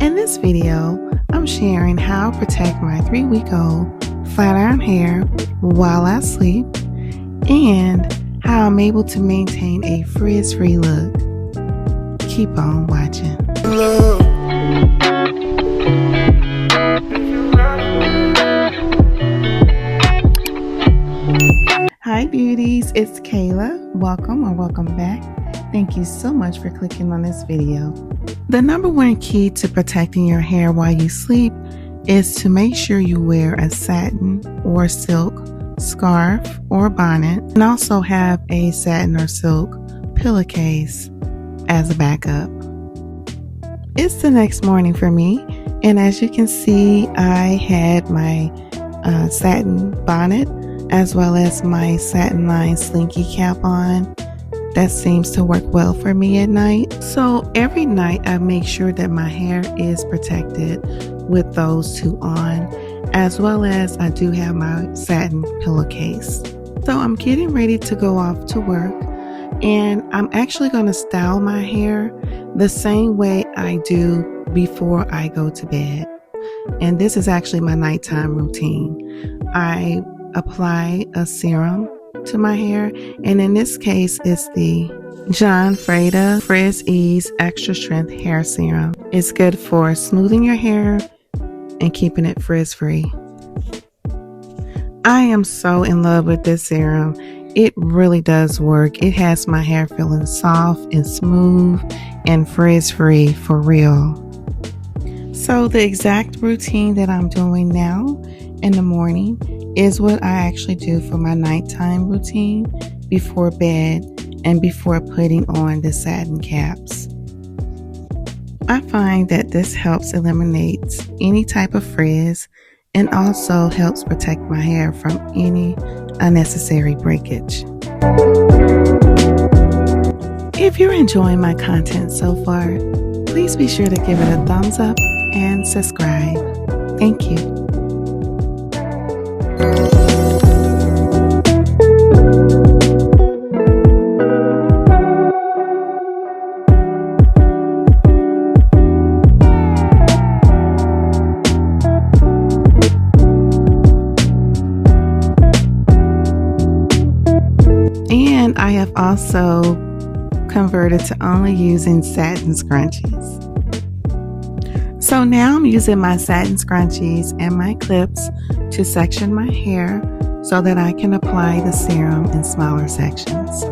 In this video, I'm sharing how I protect my 3-week-old flat iron hair while I sleep and how I'm able to maintain a frizz-free look. Keep on watching. Hi beauties, it's Kayla. Welcome or welcome back. Thank you so much for clicking on this video. The number one key to protecting your hair while you sleep is to make sure you wear a satin or silk scarf or bonnet, and also have a satin or silk pillowcase as a backup. It's the next morning for me, and as you can see, I had my satin bonnet as well as my satin line slinky cap on. That seems to work well for me at night. So every night I make sure that my hair is protected with those two on, as well as I do have my satin pillowcase. So I'm getting ready to go off to work, and I'm actually going to style my hair the same way I do before I go to bed. And this is actually my nighttime routine. I apply a serum to my hair, and in this case it's the Frieda Frizz-Ease Extra Strength Hair Serum. It's good for smoothing your hair and keeping it frizz-free. I am so in love with this serum. It really does work. It has my hair feeling soft and smooth and frizz-free for real. So the exact routine that I'm doing now in the morning is what I actually do for my nighttime routine before bed and before putting on the satin caps. I find that this helps eliminate any type of frizz and also helps protect my hair from any unnecessary breakage. If you're enjoying my content so far, please be sure to give it a thumbs up and subscribe. Thank you. And I have also converted to only using satin scrunchies. So now I'm using my satin scrunchies and my clips to section my hair so that I can apply the serum in smaller sections.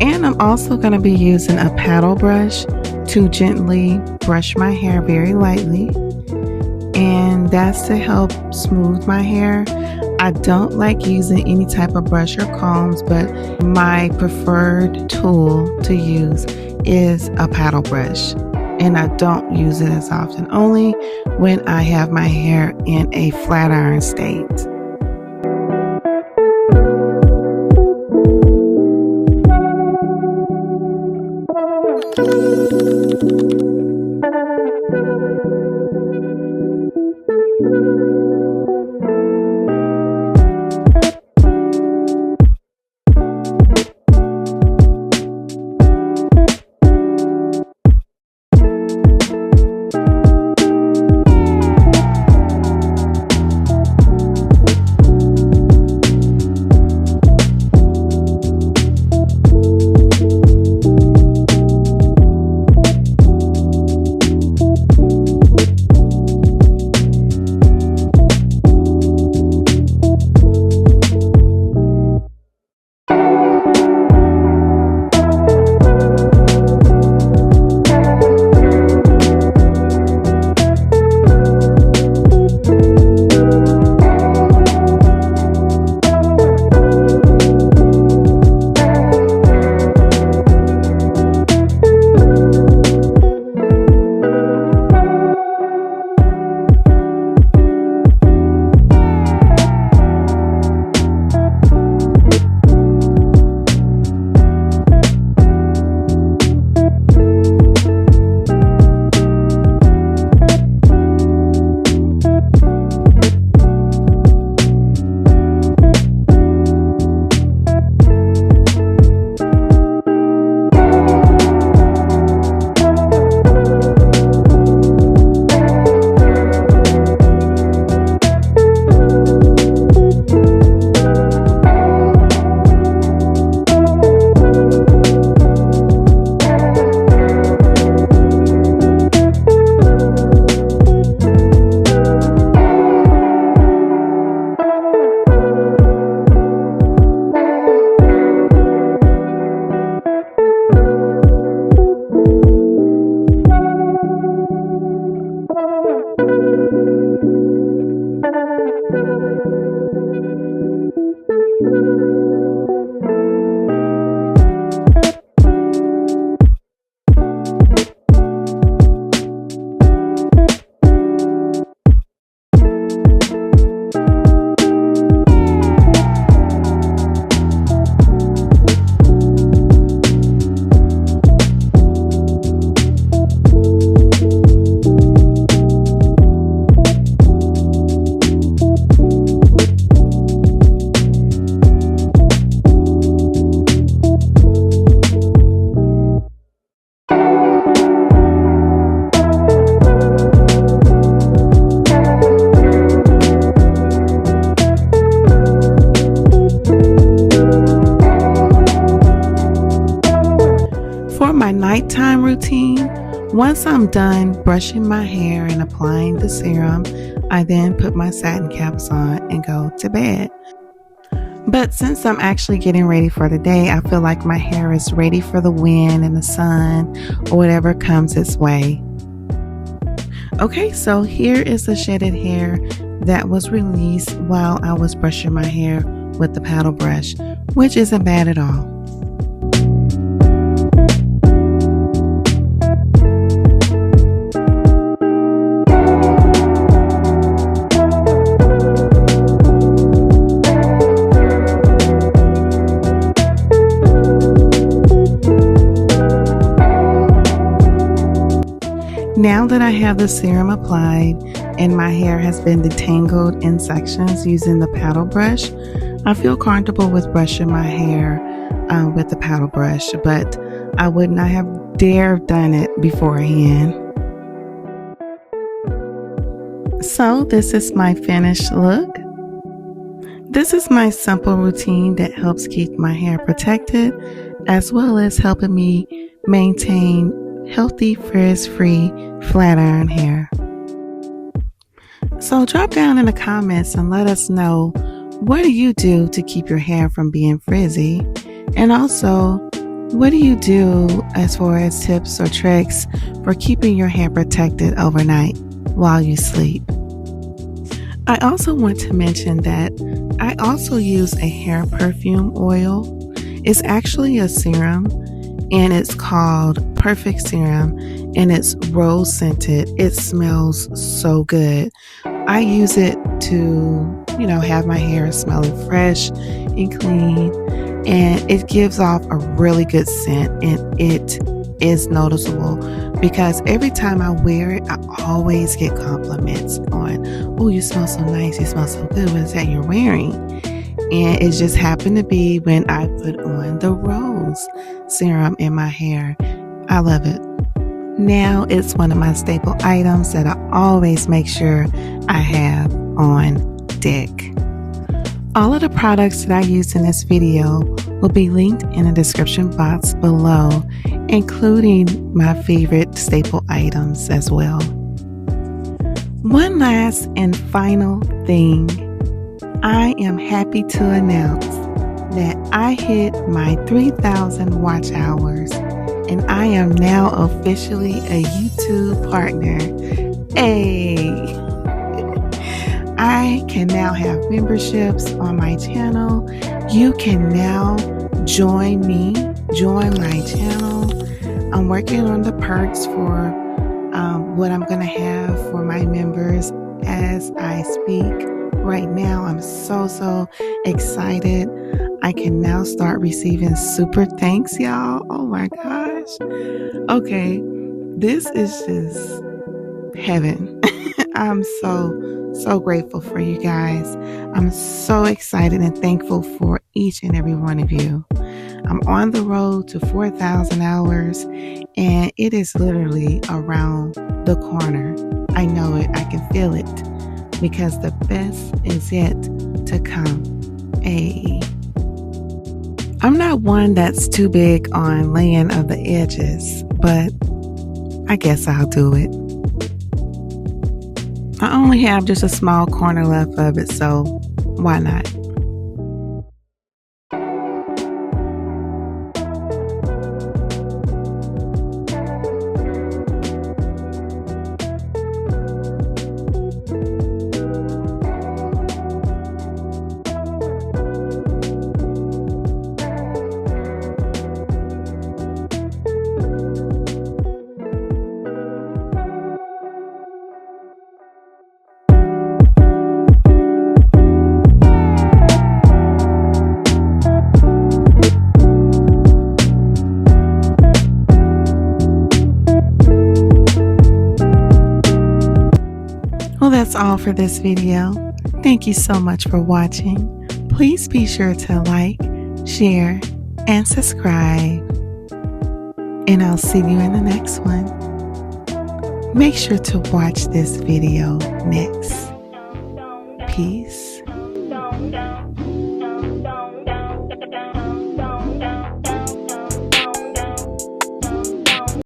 And I'm also going to be using a paddle brush to gently brush my hair very lightly, and that's to help smooth my hair. I don't like using any type of brush or combs, but my preferred tool to use is a paddle brush, and I don't use it as often, only when I have my hair in a flat iron state. Once I'm done brushing my hair and applying the serum, I then put my satin caps on and go to bed. But since I'm actually getting ready for the day, I feel like my hair is ready for the wind and the sun or whatever comes its way. Okay, so here is the shedded hair that was released while I was brushing my hair with the paddle brush, which isn't bad at all. Now that I have the serum applied and my hair has been detangled in sections using the paddle brush, I feel comfortable with brushing my hair with the paddle brush, but I would not have dared done it beforehand. So this is my finished look. This is my simple routine that helps keep my hair protected, as well as helping me maintain healthy, frizz-free, flat iron hair. So drop down in the comments and let us know, what do you do to keep your hair from being frizzy? And also, what do you do as far as tips or tricks for keeping your hair protected overnight while you sleep? I also want to mention that I also use a hair perfume oil. It's actually a serum, and it's called Perfect Serum, and it's rose scented. It smells so good. I use it to, have my hair smelling fresh and clean, and it gives off a really good scent, and it is noticeable because every time I wear it, I always get compliments on, oh, you smell so nice, you smell so good, what is that you're wearing? And it just happened to be when I put on the rose serum in my hair. I love it. Now it's one of my staple items that I always make sure I have on deck. All of the products that I use in this video will be linked in the description box below, including my favorite staple items as well. One last and final thing. I am happy to announce that I hit my 3,000 watch hours, and I am now officially a YouTube partner. Hey! I can now have memberships on my channel. You can now join my channel. I'm working on the perks for what I'm going to have for my members as I speak. Right now, I'm so excited. I can now start receiving super thanks, y'all. Oh my gosh. Okay, this is just heaven. I'm so grateful for you guys. I'm so excited and thankful for each and every one of you. I'm on the road to 4,000 hours, and it is literally around the corner. I know it. I can feel it. Because the best is yet to come. Hey. I'm not one that's too big on laying of the edges, but I guess I'll do it. I only have just a small corner left of it, so why not? Well, that's all for this video. Thank you so much for watching. Please be sure to like, share, and subscribe. And I'll see you in the next one. Make sure to watch this video next. Peace.